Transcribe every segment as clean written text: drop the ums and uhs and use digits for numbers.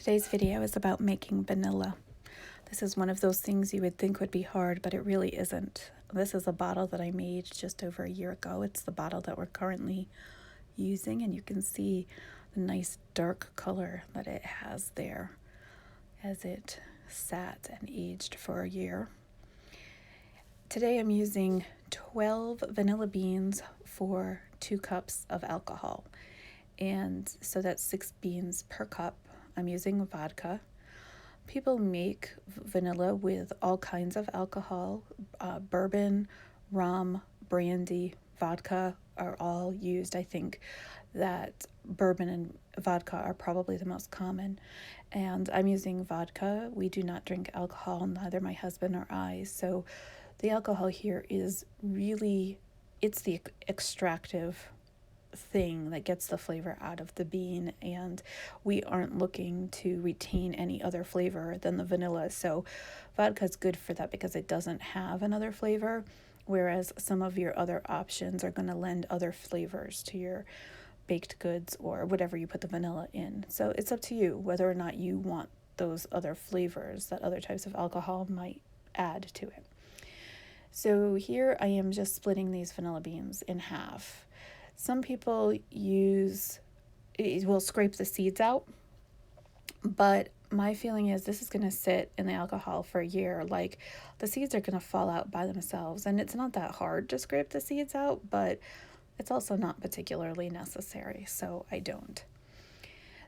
Today's video is about making vanilla. This is one of those things you would think would be hard, but it really isn't. This is a bottle that I made just over a year ago. It's the bottle that we're currently using, and you can see the nice dark color that it has there as it sat and aged for a year. Today I'm using 12 vanilla beans for 2 cups of alcohol, and so that's 6 beans per cup. I'm using vodka. People make vanilla with all kinds of alcohol. Bourbon, rum, brandy, vodka are all used. I think that bourbon and vodka are probably the most common. And I'm using vodka. We do not drink alcohol, neither my husband nor I. So the alcohol here is really, it's the extractive thing that gets the flavor out of the bean, and we aren't looking to retain any other flavor than the vanilla. So vodka is good for that because it doesn't have another flavor, whereas some of your other options are going to lend other flavors to your baked goods or whatever you put the vanilla in. So it's up to you whether or not you want those other flavors that other types of alcohol might add to it. So here I am just splitting these vanilla beans in half. Some people will scrape the seeds out, but my feeling is this is going to sit in the alcohol for a year. Like, the seeds are going to fall out by themselves, and it's not that hard to scrape the seeds out, but it's also not particularly necessary, so I don't.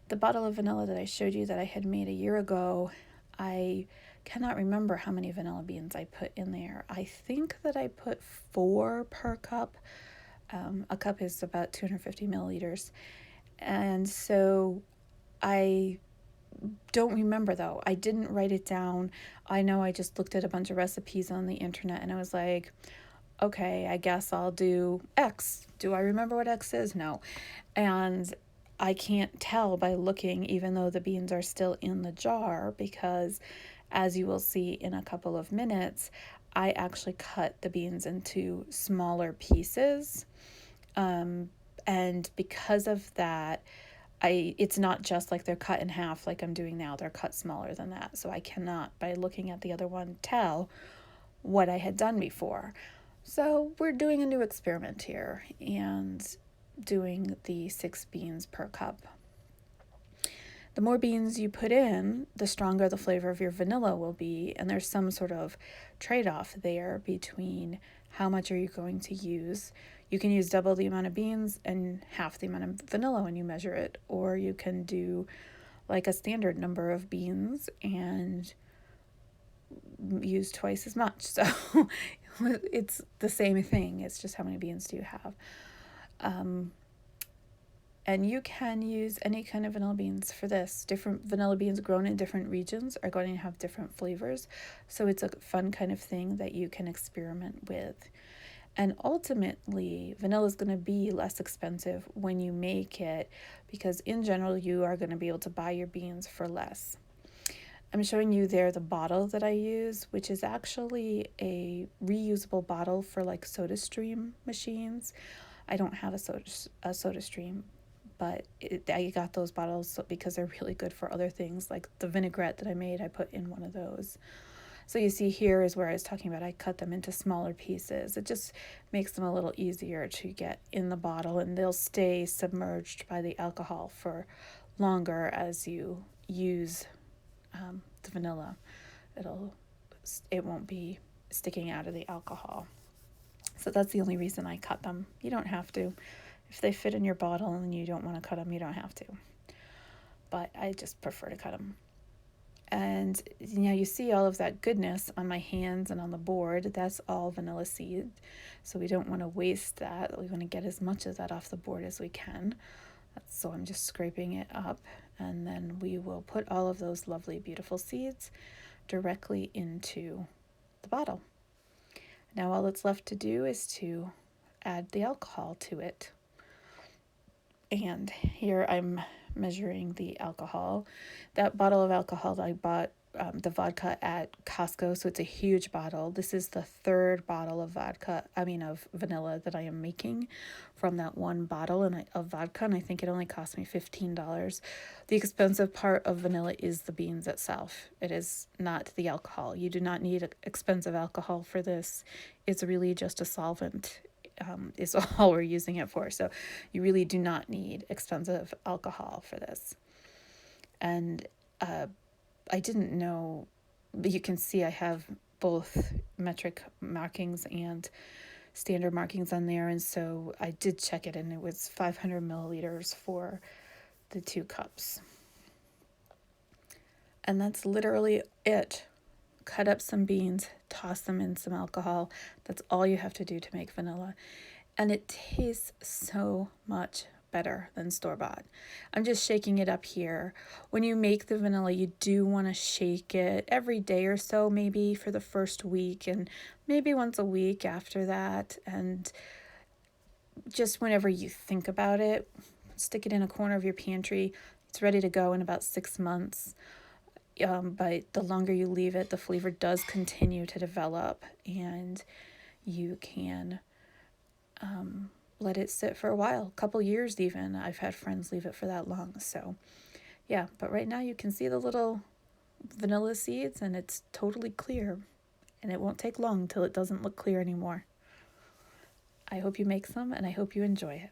The bottle of vanilla that I showed you that I had made a year ago, I cannot remember how many vanilla beans I put in there. I think that I put 4 per cup. A cup is about 250 milliliters. And so I don't remember, though. I didn't write it down. I know I just looked at a bunch of recipes on the internet and I was like, okay, I guess I'll do X. Do I remember what X is? No. And I can't tell by looking, even though the beans are still in the jar, because as you will see in a couple of minutes, I actually cut the beans into smaller pieces. And because of that, it's not just like they're cut in half like I'm doing now. They're cut smaller than that. So I cannot, by looking at the other one, tell what I had done before. So we're doing a new experiment here and doing the 6 beans per cup. The more beans you put in, the stronger the flavor of your vanilla will be, and there's some sort of trade-off there between how much are you going to use. You can use double the amount of beans and half the amount of vanilla when you measure it, or you can do like a standard number of beans and use twice as much. So it's the same thing, it's just how many beans do you have. And you can use any kind of vanilla beans for this. Different vanilla beans grown in different regions are going to have different flavors. So it's a fun kind of thing that you can experiment with. And ultimately, vanilla is going to be less expensive when you make it, because in general, you are going to be able to buy your beans for less. I'm showing you there the bottle that I use, which is actually a reusable bottle for like SodaStream machines. I don't have a SodaStream, but I got those bottles because they're really good for other things. Like the vinaigrette that I made, I put in one of those. So you see here is where I was talking about I cut them into smaller pieces. It just makes them a little easier to get in the bottle, and they'll stay submerged by the alcohol for longer as you use the vanilla. It won't be sticking out of the alcohol. So that's the only reason I cut them. You don't have to. If they fit in your bottle and you don't want to cut them, you don't have to. But I just prefer to cut them. And you see all of that goodness on my hands and on the board. That's all vanilla seed. So we don't want to waste that. We want to get as much of that off the board as we can. So I'm just scraping it up. And then we will put all of those lovely, beautiful seeds directly into the bottle. Now all that's left to do is to add the alcohol to it. And here I'm measuring the alcohol. That bottle of alcohol that I bought, the vodka at Costco, so it's a huge bottle. This is the third bottle of of vanilla that I am making from that one bottle of vodka, and I think it only cost me $15. The expensive part of vanilla is the beans itself. It is not the alcohol. You do not need expensive alcohol for this. It's really just a solvent, is all we're using it for. So you really do not need expensive alcohol for this. And I didn't know, but you can see I have both metric markings and standard markings on there. And so I did check it, and it was 500 milliliters for the 2 cups. And that's literally it. Cut up some beans, toss them in some alcohol. That's all you have to do to make vanilla. And it tastes so much better than store-bought. I'm just shaking it up here. When you make the vanilla, you do want to shake it every day or so, maybe for the first week, and maybe once a week after that. And just whenever you think about it, stick it in a corner of your pantry. It's ready to go in about 6 months. But the longer you leave it, the flavor does continue to develop, and you can let it sit for a while, a couple years even. I've had friends leave it for that long. So yeah, but right now you can see the little vanilla seeds, and it's totally clear, and it won't take long till it doesn't look clear anymore. I hope you make some, and I hope you enjoy it.